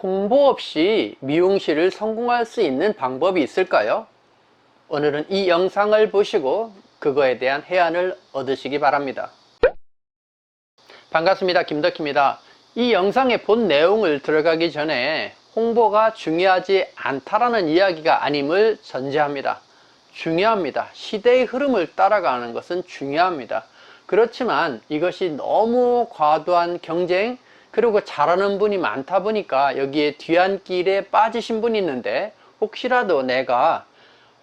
홍보 없이 미용실을 성공할 수 있는 방법이 있을까요? 오늘은 이 영상을 보시고 그거에 대한 해안을 얻으시기 바랍니다. 반갑습니다. 김덕희입니다. 이 영상의 본 내용을 들어가기 전에 홍보가 중요하지 않다라는 이야기가 아님을 전제합니다. 중요합니다. 시대의 흐름을 따라가는 것은 중요합니다. 그렇지만 이것이 너무 과도한 경쟁, 그리고 잘하는 분이 많다 보니까 여기에 뒤안길에 빠지신 분이 있는데, 혹시라도 내가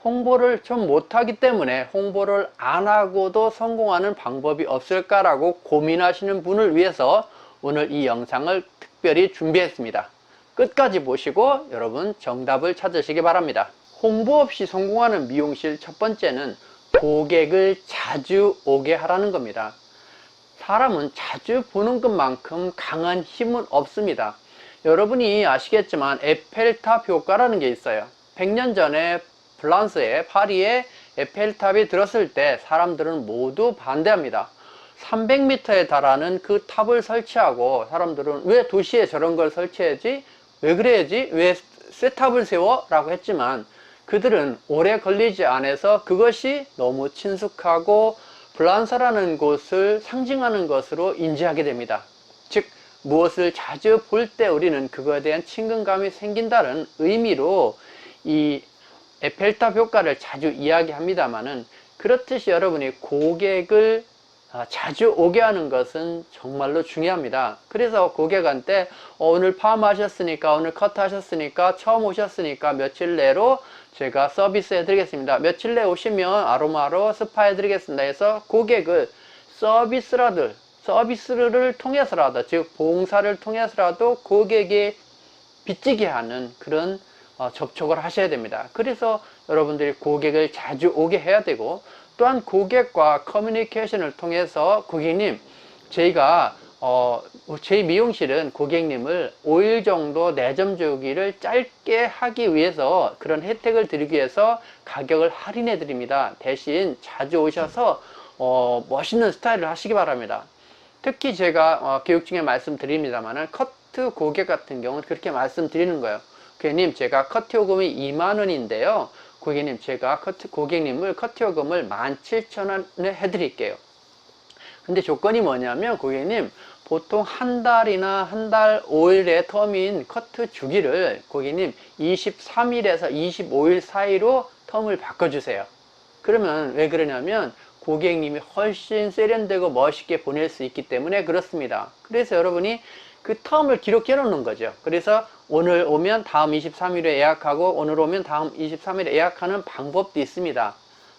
홍보를 좀 못하기 때문에 홍보를 안 하고도 성공하는 방법이 없을까라고 고민하시는 분을 위해서 오늘 이 영상을 특별히 준비했습니다. 끝까지 보시고 여러분 정답을 찾으시기 바랍니다. 홍보 없이 성공하는 미용실 첫 번째는 고객을 자주 오게 하라는 겁니다. 사람은 자주 보는 것만큼 강한 힘은 없습니다. 여러분이 아시겠지만 에펠탑 효과라는 게 있어요. 100년 전에 프랑스의 파리에 에펠탑이 들었을 때 사람들은 모두 반대합니다. 300m에 달하는 그 탑을 설치하고 사람들은 왜 도시에 저런 걸 설치해야지? 왜 그래야지? 왜 새 탑을 세워? 라고 했지만 그들은 오래 걸리지 않아서 그것이 너무 친숙하고 프랑스라는 곳을 상징하는 것으로 인지하게 됩니다. 즉 무엇을 자주 볼 때 우리는 그거에 대한 친근감이 생긴다는 의미로 이 에펠탑 효과를 자주 이야기합니다만은, 그렇듯이 여러분이 고객을 자주 오게 하는 것은 정말로 중요합니다. 그래서 고객한테 오늘 파마하셨으니까, 오늘 커트하셨으니까, 처음 오셨으니까 며칠 내로 제가 서비스 해드리겠습니다. 며칠 내에 오시면 아로마로 스파 해드리겠습니다 해서 고객을 서비스를 통해서라도, 즉 봉사를 통해서라도 고객이 빚지게 하는 그런 접촉을 하셔야 됩니다. 그래서 여러분들이 고객을 자주 오게 해야 되고, 또한 고객과 커뮤니케이션을 통해서 고객님, 저희가 저희 미용실은 고객님을 5일 정도 내점 주기를 짧게 하기 위해서, 그런 혜택을 드리기 위해서 가격을 할인해 드립니다. 대신 자주 오셔서 멋있는 스타일을 하시기 바랍니다. 특히 제가 교육 중에 말씀드립니다만, 커트 고객 같은 경우는 그렇게 말씀드리는 거예요. 고객님, 제가 커트 요금이 2만원인데요 고객님, 제가 고객님을 커트 요금을 17,000원에 해드릴게요. 근데 조건이 뭐냐면, 고객님, 보통 한 달이나 한 달 5일의 텀인 커트 주기를 고객님 23일에서 25일 사이로 텀을 바꿔주세요. 그러면 왜 그러냐면 고객님이 훨씬 세련되고 멋있게 보낼 수 있기 때문에 그렇습니다. 그래서 여러분이 그 텀을 기록해 놓는 거죠. 그래서 오늘 오면 다음 23일에 예약하고, 오늘 오면 다음 23일에 예약하는 방법도 있습니다.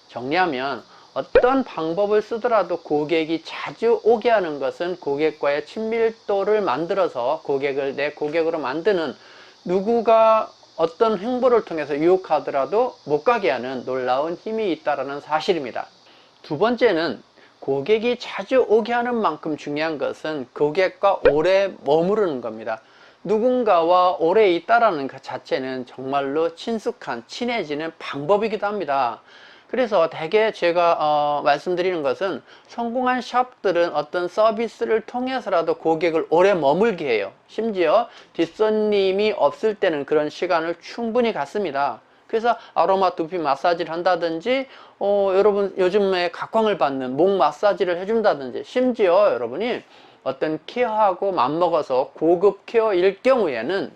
정리하면 어떤 방법을 쓰더라도 고객이 자주 오게 하는 것은 고객과의 친밀도를 만들어서 고객을 내 고객으로 만드는, 누구가 어떤 행보를 통해서 유혹하더라도 못 가게 하는 놀라운 힘이 있다는 사실입니다. 두 번째는 고객이 자주 오게 하는 만큼 중요한 것은 고객과 오래 머무르는 겁니다. 누군가와 오래 있다라는 것 자체는 정말로 친해지는 방법이기도 합니다. 그래서 대개 제가 말씀드리는 것은, 성공한 샵들은 어떤 서비스를 통해서라도 고객을 오래 머물게 해요. 심지어 뒷손님이 없을 때는 그런 시간을 충분히 갖습니다. 그래서 아로마 두피 마사지를 한다든지, 여러분 요즘에 각광을 받는 목 마사지를 해준다든지, 심지어 여러분이 어떤 케어하고 맘먹어서 고급 케어일 경우에는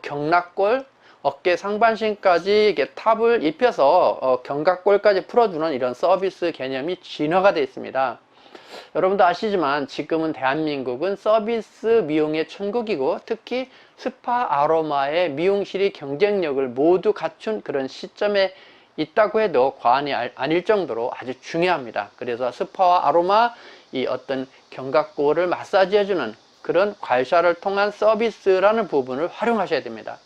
경락골, 어깨 상반신까지 이렇게 탑을 입혀서 견갑골까지 풀어주는 이런 서비스 개념이 진화가 되어 있습니다. 여러분도 아시지만 지금은 대한민국은 서비스 미용의 천국이고, 특히 스파 아로마의 미용실이 경쟁력을 모두 갖춘 그런 시점에 있다고 해도 과언이 아닐 정도로 아주 중요합니다. 그래서 스파와 아로마, 이 어떤 견갑골을 마사지 해주는 그런 괄샤를 통한 서비스라는 부분을 활용하셔야 됩니다.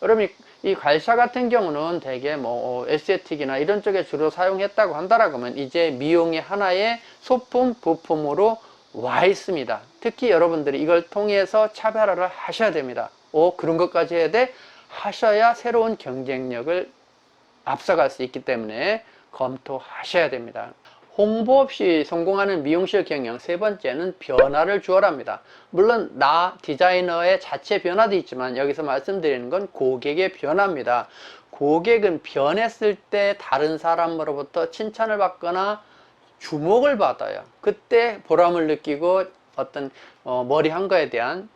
여러분, 이 괄샤 같은 경우는 대개 에스테틱이나 이런 쪽에 주로 사용했다고 한다라고 하면 이제 미용의 하나의 소품, 부품으로 와 있습니다. 특히 여러분들이 이걸 통해서 차별화를 하셔야 됩니다. 그런 것까지 해야 돼? 하셔야 새로운 경쟁력을 앞서갈 수 있기 때문에 검토하셔야 됩니다. 홍보 없이 성공하는 미용실 경영 세 번째는 변화를 주어랍니다. 물론 나 디자이너의 자체 변화도 있지만 여기서 말씀드리는 건 고객의 변화입니다. 고객은 변했을 때 다른 사람으로부터 칭찬을 받거나 주목을 받아요. 그때 보람을 느끼고 어떤 머리 한 거에 대한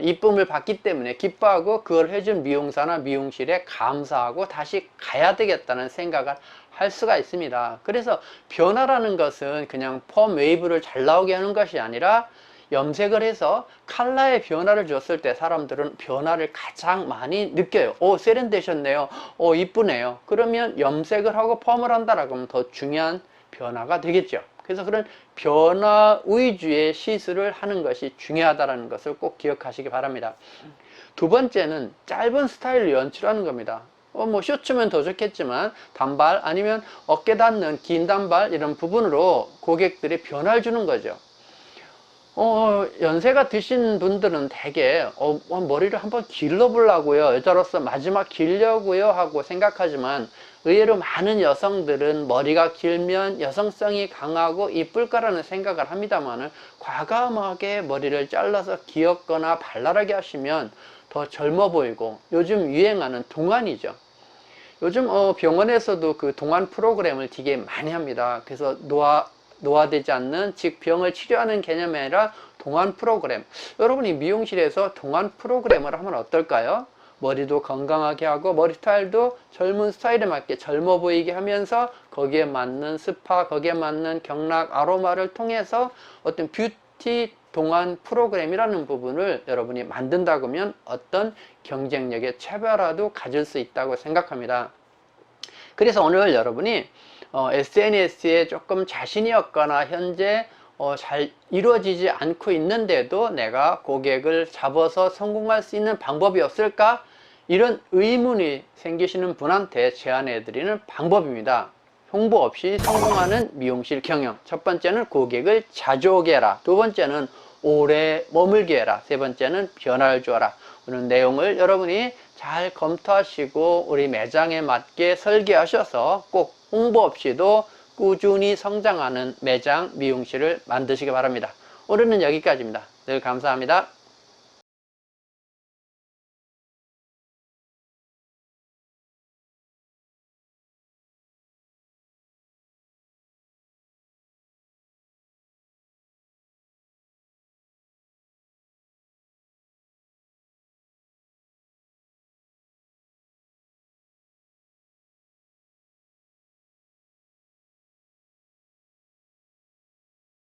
이쁨을 받기 때문에 기뻐하고 그걸 해준 미용사나 미용실에 감사하고 다시 가야 되겠다는 생각을 할 수가 있습니다. 그래서 변화라는 것은 그냥 펌 웨이브를 잘 나오게 하는 것이 아니라 염색을 해서 컬러의 변화를 줬을 때 사람들은 변화를 가장 많이 느껴요. 오, 세련되셨네요. 오, 이쁘네요. 그러면 염색을 하고 펌을 한다라고 하면 더 중요한 변화가 되겠죠. 그래서 그런 변화 위주의 시술을 하는 것이 중요하다는 것을 꼭 기억하시기 바랍니다. 두 번째는 짧은 스타일을 연출하는 겁니다. 뭐 쇼츠면 더 좋겠지만 단발 아니면 어깨 닿는 긴 단발 이런 부분으로 고객들이 변화를 주는 거죠. 연세가 드신 분들은 대개 머리를 한번 길러보려고요, 여자로서 마지막 길려고요 하고 생각하지만 의외로 많은 여성들은 머리가 길면 여성성이 강하고 이쁠 거라는 생각을 합니다만 과감하게 머리를 잘라서 귀엽거나 발랄하게 하시면 더 젊어 보이고, 요즘 유행하는 동안이죠. 요즘 병원에서도 그 동안 프로그램을 되게 많이 합니다. 그래서 노화되지 않는, 즉 병을 치료하는 개념이 아니라 동안 프로그램. 여러분이 미용실에서 동안 프로그램을 하면 어떨까요? 머리도 건강하게 하고 머리 스타일도 젊은 스타일에 맞게 젊어 보이게 하면서 거기에 맞는 스파, 거기에 맞는 경락, 아로마를 통해서 어떤 뷰티 동안 프로그램이라는 부분을 여러분이 만든다고 하면 어떤 경쟁력의 차별화도 가질 수 있다고 생각합니다. 그래서 오늘 여러분이 SNS에 조금 자신이 없거나 현재 잘 이루어지지 않고 있는데도 내가 고객을 잡아서 성공할 수 있는 방법이 없을까? 이런 의문이 생기시는 분한테 제안해 드리는 방법입니다. 홍보 없이 성공하는 미용실 경영. 첫 번째는 고객을 자주 오게 해라. 두 번째는 오래 머물게 해라. 세 번째는 변화를 주어라. 오늘 내용을 여러분이 잘 검토하시고 우리 매장에 맞게 설계하셔서 꼭 홍보 없이도 꾸준히 성장하는 매장 미용실을 만드시기 바랍니다. 오늘은 여기까지입니다. 늘 감사합니다.